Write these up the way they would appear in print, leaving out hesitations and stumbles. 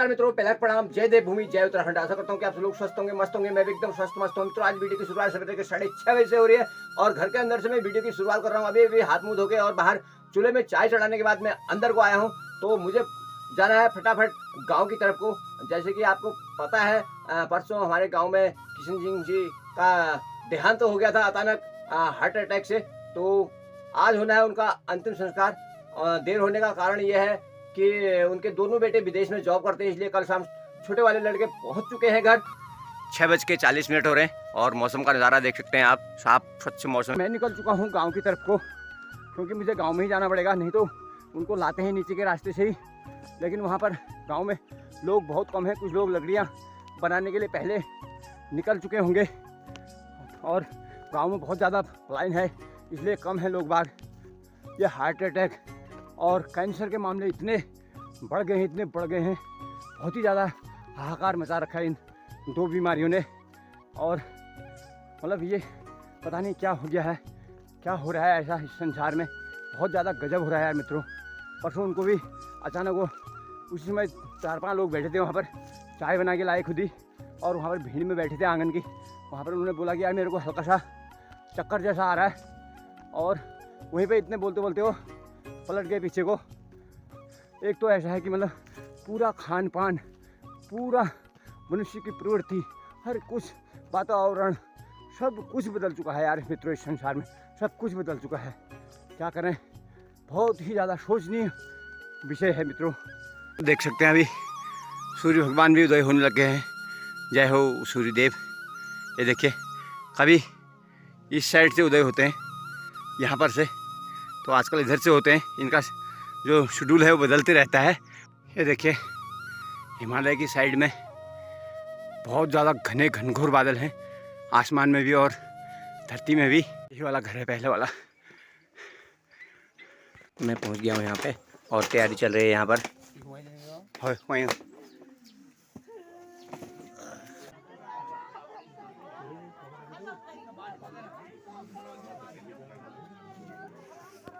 नमस्कार मित्रों, पहला प्रणाम, जय देवभूमि, जय उत्तराखंड। आशा करता हूँ कि आप सब लोग स्वस्थ होंगे, मस्त होंगे। मैं भी एकदम स्वस्थ मस्त हूँ मित्रों। आज वीडियो की शुरुआत सवेरे के 6:30 बजे हो रही है और घर के अंदर से मैं वीडियो की शुरुआत कर रहा हूँ। अभी हाथ मुंह धो के और बाहर चूल्हे में चाय चढ़ाने के बाद मैं अंदर को आया हूँ। तो मुझे जाना है फटाफट गाँव की तरफ को। जैसे कि आपको पता है, परसों हमारे गाँव में किशन सिंह जी का देहांत हो गया था अचानक हार्ट अटैक से। तो आज होना है उनका अंतिम संस्कार। देर होने का कारण यह है कि उनके दोनों बेटे विदेश में जॉब करते हैं, इसलिए कल शाम छोटे वाले लड़के पहुंच चुके हैं घर। 6:40 हो रहे हैं और मौसम का नज़ारा देख सकते हैं आप, साफ स्वच्छ मौसम। मैं निकल चुका हूं गांव की तरफ को, क्योंकि मुझे गांव में ही जाना पड़ेगा, नहीं तो उनको लाते हैं नीचे के रास्ते से ही। लेकिन वहां पर गांव में लोग बहुत कम हैं, कुछ लोग लकड़ियाँ बनाने के लिए पहले निकल चुके होंगे और गाँव में बहुत ज़्यादा लाइन है, इसलिए कम है लोग बाग। ये हार्ट अटैक और कैंसर के मामले इतने बढ़ गए हैं, बहुत ही ज़्यादा हाहाकार मचा रखा है इन दो बीमारियों ने। और मतलब ये पता नहीं क्या हो गया है, क्या हो रहा है ऐसा इस संसार में, बहुत ज़्यादा गजब हो रहा है यार मित्रों। परसों उनको भी अचानक वो उसी समय 4-5 लोग बैठे थे वहाँ पर, चाय बना के लाए खुद ही, और वहाँ पर भीड़ में बैठे थे आंगन की। वहाँ पर उन्होंने बोला कि यार मेरे को हल्का सा चक्कर जैसा आ रहा है, और वहीं पे इतने बोलते बोलते वो पलट गए पीछे को। एक तो ऐसा है कि मतलब पूरा खान पान, पूरा मनुष्य की प्रवृत्ति, हर कुछ वातावरण सब कुछ बदल चुका है यार मित्रों। इस संसार में सब कुछ बदल चुका है, क्या करें, बहुत ही ज़्यादा शोचनीय विषय है मित्रों। देख सकते हैं अभी सूर्य भगवान भी उदय होने लगे हैं। जय हो सूर्यदेव। ये देखिए, कभी इस साइड से उदय होते हैं यहाँ पर से, तो आजकल इधर से होते हैं। इनका जो शेड्यूल है वो बदलते रहता है। ये देखिए, हिमालय की साइड में बहुत ज़्यादा घने घनघोर बादल हैं, आसमान में भी और धरती में भी। यही वाला घर है पहले वाला। मैं पहुंच गया हूँ यहाँ पे और तैयारी चल रही है यहाँ पर। वहीं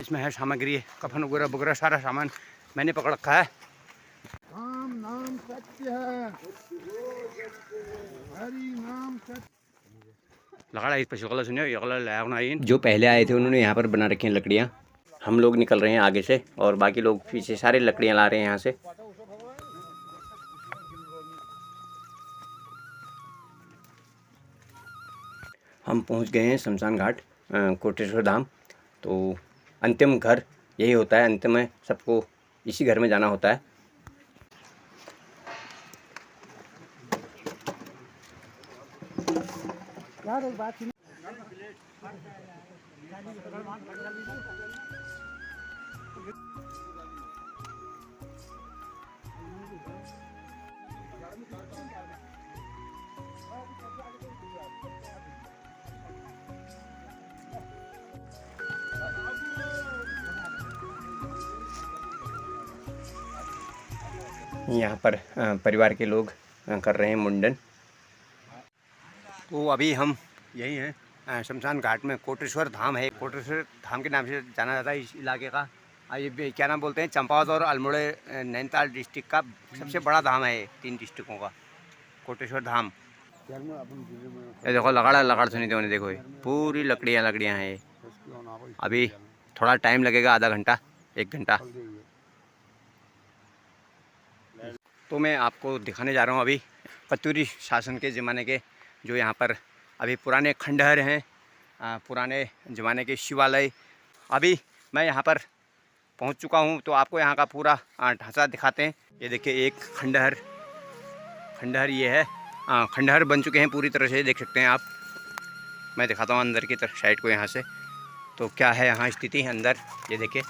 इसमें है सामग्री, कफन वगैरह वगैरह सारा सामान मैंने पकड़ रखा है। राम नाम सत्य है, हरि नाम सत्य। जो पहले आए थे उन्होंने यहाँ पर बना रखी हैं लकड़ियाँ। हम लोग निकल रहे हैं आगे से और बाकी लोग पीछे सारे लकड़ियाँ ला रहे हैं यहाँ से। हम पहुँच गए हैं शमशान घाट, कोटेश्वर धाम। तो अंतिम घर यही होता है, अंतिम में सबको इसी घर में जाना होता है। यार एक बात यहाँ पर परिवार के लोग कर रहे हैं मुंडन। तो अभी हम यही हैं शमशान घाट में। कोटेश्वर धाम है, कोटेश्वर धाम के नाम से जाना जाता है इस इलाके का। ये क्या नाम बोलते हैं, चंपावत और अल्मोड़े नैनीताल डिस्ट्रिक्ट का सबसे बड़ा धाम है, 3 डिस्ट्रिक्टों का कोटेश्वर धाम। ये देखो लकड़ सुनी थे उन्हें, देखो ये पूरी लकड़ियाँ हैं। अभी थोड़ा टाइम लगेगा, आधा घंटा 1 घंटा। तो मैं आपको दिखाने जा रहा हूँ अभी पतूरी शासन के ज़माने के जो यहाँ पर अभी पुराने खंडहर हैं, पुराने ज़माने के शिवालय। अभी मैं यहाँ पर पहुँच चुका हूँ, तो आपको यहाँ का पूरा ढांचा दिखाते हैं। ये देखिए, एक खंडहर ये है। खंडहर बन चुके हैं पूरी तरह से, देख सकते हैं आप। मैं दिखाता हूँ अंदर की तरफ साइड को यहाँ से, तो क्या है यहाँ स्थिति अंदर। ये देखिए,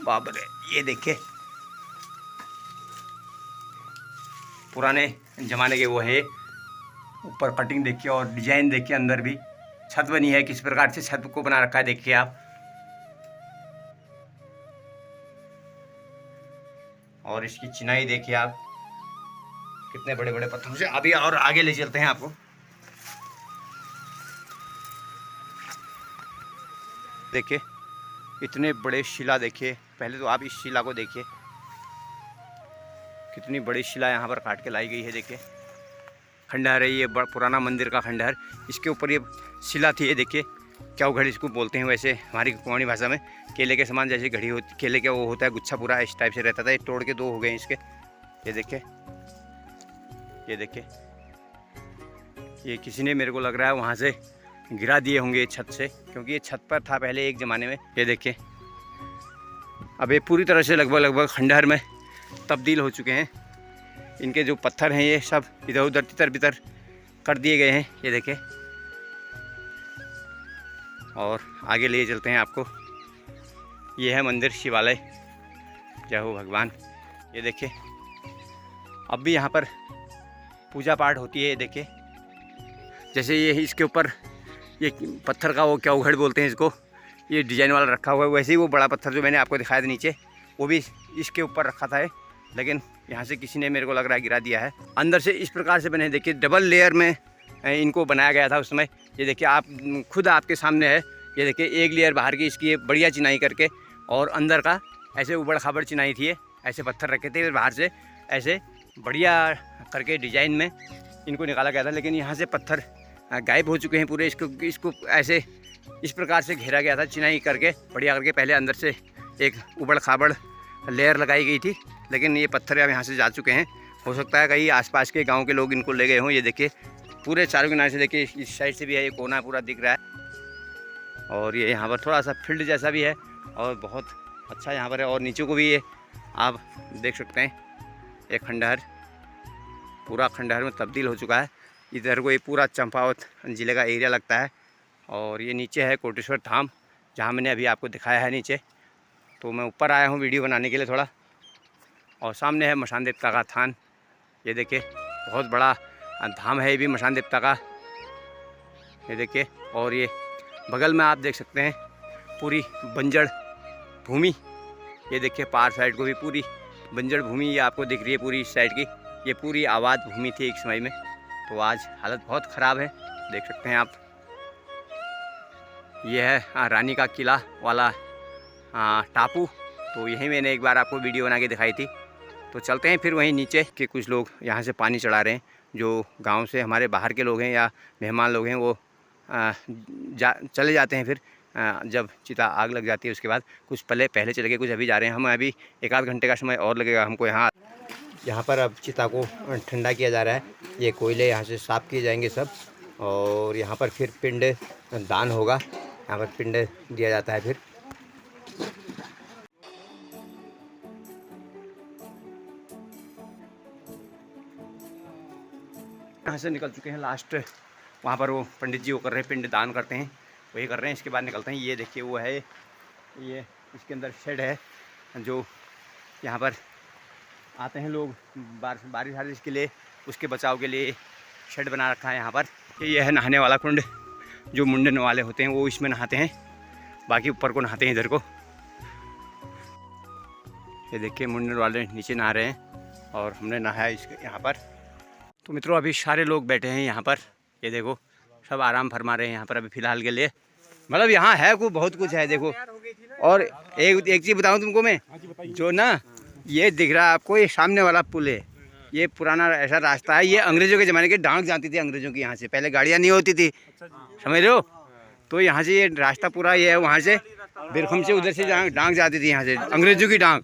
बाप रे, ये देखिए पुराने ज़माने के वो है। ऊपर कटिंग देखिए और डिजाइन देखिए, अंदर भी छत बनी है, किस प्रकार से छत को बना रखा है देखिए आप। और इसकी चिनाई देखिए आप, कितने बड़े बड़े पत्थरों से। अभी और आगे ले चलते हैं आपको। देखिए इतने बड़े शिला देखिए, पहले तो आप इस शिला को देखिए। कितनी बड़ी शिला यहाँ पर काट के लाई गई है। देखिए खंडहर है ये, बड़ा पुराना मंदिर का खंडहर। इसके ऊपर ये शिला थी, ये देखिए क्या घड़ी इसको बोलते हैं वैसे हमारी कुमाऊनी भाषा में। केले के समान जैसी घड़ी होती, केले का वो होता है गुच्छा पूरा इस टाइप से रहता था। ये तोड़ के 2 हो गए इसके। ये देखिए, ये देखिए, ये किसी ने मेरे को लग रहा है वहाँ से गिरा दिए होंगे छत से, क्योंकि ये छत पर था पहले एक ज़माने में। ये देखिए अब ये पूरी तरह से लगभग खंडहर में तब्दील हो चुके हैं। इनके जो पत्थर हैं ये सब इधर उधर तितर बितर कर दिए गए हैं। ये देखिए, और आगे ले चलते हैं आपको। ये है मंदिर शिवालय, जय हो भगवान। ये देखिए अब भी यहाँ पर पूजा पाठ होती है। ये देखिए जैसे ये इसके ऊपर ये पत्थर का वो क्या उघड़ बोलते हैं इसको, ये डिजाइन वाला रखा हुआ है, वैसे ही वो बड़ा पत्थर जो मैंने आपको दिखाया था नीचे, वो भी इसके ऊपर रखा था। लेकिन यहाँ से किसी ने मेरे को लग रहा है गिरा दिया है। अंदर से इस प्रकार से बने, देखिए डबल लेयर में इनको बनाया गया था उस समय। ये देखिए आप खुद आपके सामने है। ये देखिए एक लेयर बाहर की इसकी बढ़िया चिनाई करके, और अंदर का ऐसे उबड़ खाबड़ चिनाई थी। ऐसे पत्थर रखे थे, बाहर से ऐसे बढ़िया करके डिजाइन में इनको निकाला गया था। लेकिन यहाँ से पत्थर गायब हो चुके हैं पूरे। इसको ऐसे इस प्रकार से घेरा गया था चिनाई करके बढ़िया करके। पहले अंदर से एक उबड़ खाबड़ लेयर लगाई गई थी, लेकिन ये पत्थर अब यहाँ से जा चुके हैं। हो सकता है कहीं आसपास के गांव के लोग इनको ले गए हों। ये देखिए पूरे चारों किनारे से देखिए, इस साइड से भी है, ये कोना पूरा दिख रहा है। और ये यहाँ पर थोड़ा सा फील्ड जैसा भी है, और बहुत अच्छा यहाँ पर है। और नीचे को भी ये आप देख सकते हैं, एक खंडहर पूरा खंडहर में तब्दील हो चुका है। इधर को ये पूरा चंपावत ज़िले का एरिया लगता है। और ये नीचे है कोटेश्वर धाम, जहाँ मैंने अभी आपको दिखाया है नीचे। तो मैं ऊपर आया हूँ वीडियो बनाने के लिए थोड़ा। और सामने है मशान देवता का थान। ये देखिए बहुत बड़ा धाम है ये भी मशान देवता का। ये देखिए, और ये बगल में आप देख सकते हैं पूरी बंजर भूमि। ये देखिए पार साइड को भी पूरी बंजर भूमि ये आपको दिख रही है पूरी इस साइड की। ये पूरी आबाद भूमि थी एक समय में, तो आज हालत बहुत ख़राब है, देख सकते हैं आप। ये है रानी का किला वाला टापू। तो यही मैंने एक बार आपको वीडियो बना के दिखाई थी। तो चलते हैं फिर वहीं नीचे के कुछ लोग यहाँ से पानी चढ़ा रहे हैं, जो गांव से हमारे बाहर के लोग हैं या मेहमान लोग हैं, वो चले जाते हैं। फिर जब चिता आग लग जाती है उसके बाद कुछ पहले चले गए, कुछ अभी जा रहे हैं। हम अभी 1-8 घंटे का समय और लगेगा हमको यहाँ पर। अब चिता को ठंडा किया जा रहा है। ये कोयले यहाँ से साफ़ किए जाएंगे सब, और यहाँ पर फिर पिंड दान होगा। यहाँ पर पिंड दिया जाता है। फिर यहाँ से निकल चुके हैं लास्ट, वहाँ पर वो पंडित जी वो कर रहे हैं, पिंड दान करते हैं, वही कर रहे हैं। इसके बाद निकलते हैं। ये देखिए वो है, ये इसके अंदर शेड है, जो यहाँ पर आते हैं लोग बारिश के लिए, उसके बचाव के लिए शेड बना रखा है यहाँ पर। ये है नहाने वाला कुंड, जो मुंडन वाले होते हैं वो इसमें नहाते हैं, बाकी ऊपर को नहाते हैं इधर को। ये देखिए मुंडन वाले नीचे नहा रहे हैं, और हमने नहाया इसके यहाँ पर। तो मित्रों अभी सारे लोग बैठे हैं यहाँ पर। ये देखो सब आराम फरमा रहे हैं यहाँ पर अभी फ़िलहाल के लिए। मतलब यहाँ है कुछ बहुत कुछ है देखो। और एक चीज़ बताऊँ तुमको मैं, जो ना ये दिख रहा है आपको, ये सामने वाला पुल है, ये पुराना ऐसा रास्ता है। ये अंग्रेज़ों के ज़माने के डांग जाती थी अंग्रेज़ों की, यहाँ से पहले गाड़ियाँ नहीं होती थी, समझ रहे हो। तो यहाँ से ये रास्ता पूरा ये है, वहाँ से बिरखम से उधर से डांग जाती थी, यहाँ से अंग्रेज़ों की डांग।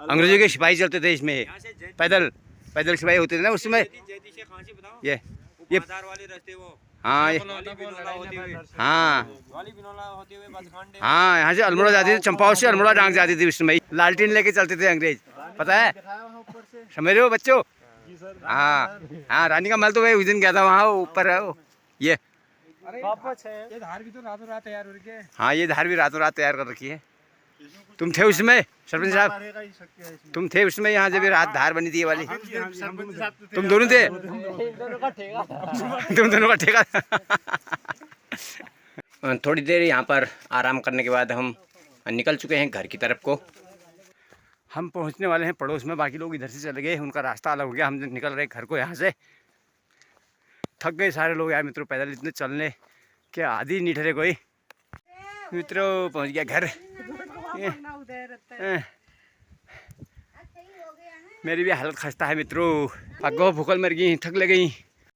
अंग्रेज़ों के सिपाही चलते थे इसमें, पैदल सिपाही होते थे ना उसमें। ये हाँ हाँ यहाँ से अल्मोड़ा जाती थी, चंपावत से अल्मोड़ा डांग जाती थी उसमें। लालटेन लेके चलते थे अंग्रेज, पता है, समझ रहे हो बच्चों। हाँ रानी का महल तो वही उस दिन गया था, वहाँ ऊपर है वो। ये धार भी तो रातों रात तैयार हो रही है। हाँ ये धार भी रातों रात तैयार कर रखी है। तुम थे उसमें सरपंच साहब, तुम थे उसमें यहाँ जब रात धार बनी थी ये वाली, तुम दोनों थे, तुम दोनों का ठेका। थोड़ी देर यहाँ पर आराम करने के बाद हम निकल चुके हैं घर की तरफ को। हम पहुँचने वाले हैं पड़ोस में, बाकी लोग इधर से चले गए, उनका रास्ता अलग हो गया। हम निकल रहे घर को यहाँ से। थक गए सारे लोग यार मित्रों, पैदल इतने चलने के आदि नहीं ठहरे कोई। मित्रों पहुँच गया घर। मेरी भी हालत खस्ता है मित्रों। अगो भूखल मर गई, थक ले गई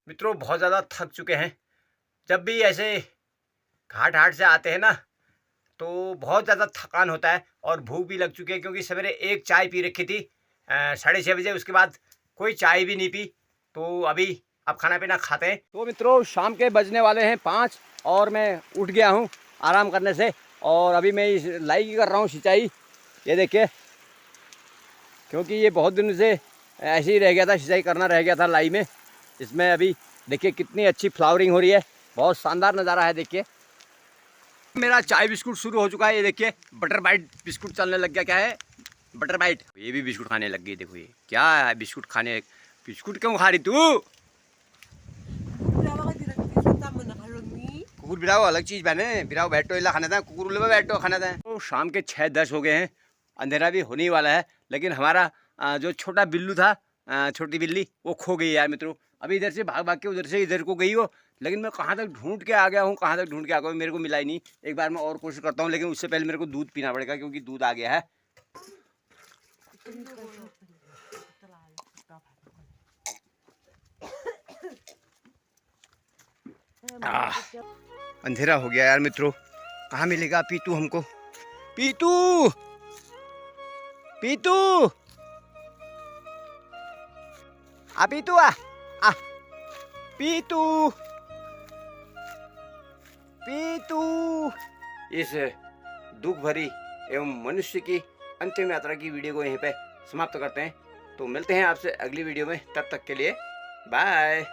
मित्रों, बहुत ज़्यादा थक चुके हैं। जब भी ऐसे घाट हाट से आते हैं ना तो बहुत ज़्यादा थकान होता है और भूख भी लग चुकी है, क्योंकि सवेरे एक चाय पी रखी थी 6:30 बजे, उसके बाद कोई चाय भी नहीं पी। तो अभी अब खाना पीना खाते हैं। तो मित्रों शाम के बजने वाले हैं 5 और मैं उठ गया हूँ आराम करने से, और अभी मैं इस लाई की कर रहा हूँ सिंचाई। ये देखिए, क्योंकि ये बहुत दिन से ऐसे ही रह गया था, सिंचाई करना रह गया था लाई में। इसमें अभी देखिए कितनी अच्छी फ्लावरिंग हो रही है, बहुत शानदार नज़ारा है। देखिए मेरा चाय बिस्कुट शुरू हो चुका है। ये देखिए बटर बाइट बिस्कुट चलने लग गया। क्या है? Butter bite. ये भी बिस्कुट खाने लग गई। देखो ये क्या है, बिस्कुट खाने। बिस्कुट क्यों खा रही तू? कुकुर बिराओ अलग चीज़ बने, बिराओ बैठो इला खाना था, कुकुर में बैठो खाना था। तो शाम के 6:10 हो गए हैं, अंधेरा भी होने ही वाला है। लेकिन हमारा जो छोटा बिल्लू था, छोटी बिल्ली, वो खो गई यार मित्रों। अभी इधर से भाग भाग के उधर से इधर को गई हो, लेकिन मैं कहाँ तक ढूंढ के आ गया हूँ, कहाँ तक ढूंढ के आ गया हूँ, मेरे को मिला ही नहीं। एक बार मैं और कोशिश करता हूँ, लेकिन उससे पहले मेरे को दूध पीना पड़ेगा, क्योंकि दूध आ गया है। अंधेरा हो गया यार मित्रों, कहाँ मिलेगा पीतू हमको? पीतू, पीतू, पीतू आ पीतू, पीतू। इस दुख भरी एवं मनुष्य की अंतिम यात्रा की वीडियो को यहीं पे समाप्त करते हैं। तो मिलते हैं आपसे अगली वीडियो में, तब तक के लिए बाय।